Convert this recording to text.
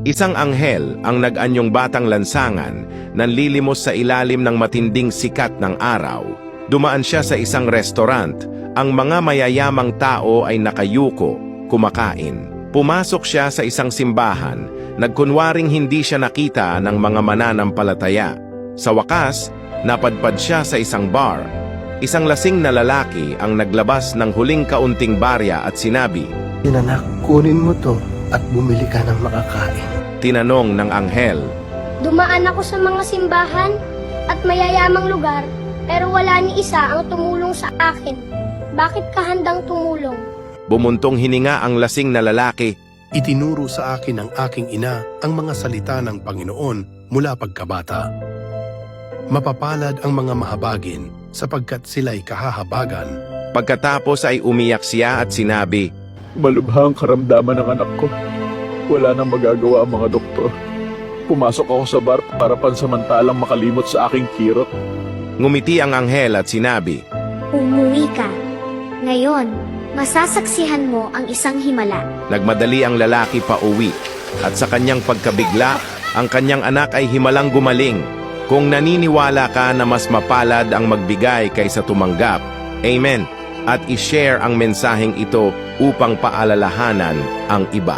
Isang anghel ang nag-anyong batang lansangan, nanlilimos sa ilalim ng matinding sikat ng araw. Dumaan siya sa isang restaurant. Ang mga mayayamang tao ay nakayuko, kumakain. Pumasok siya sa isang simbahan, nagkunwaring hindi siya nakita ng mga mananampalataya. Sa wakas, napadpad siya sa isang bar. Isang lasing na lalaki ang naglabas ng huling kaunting barya at sinabi, Inanak, kunin mo to at bumili ka ng makakain. tinanong ng anghel, Dumaan ako sa mga simbahan at mayayamang lugar, pero wala ni isa ang tumulong sa akin. Bakit ka handang tumulong? Bumuntong hininga ang lasing na lalaki. Itinuro sa akin ng aking ina ang mga salita ng Panginoon mula pagkabata. Mapapalad ang mga mahabagin sapagkat sila'y kahahabagan. Pagkatapos ay umiyak siya at sinabi, Malubha ang karamdaman ng anak ko. Wala nang magagawa ang mga doktor. Pumasok ako sa bar para pansamantalang makalimot sa aking kirot. Ngumiti ang anghel at sinabi, Umuwi ka. Ngayon, masasaksihan mo ang isang himala. Nagmadali ang lalaki pa uwi, at sa kanyang pagkabigla, ang kanyang anak ay himalang gumaling. Kung naniniwala ka na mas mapalad ang magbigay kaysa tumanggap, Amen, at i-share ang mensaheng ito upang paalalahanan ang iba.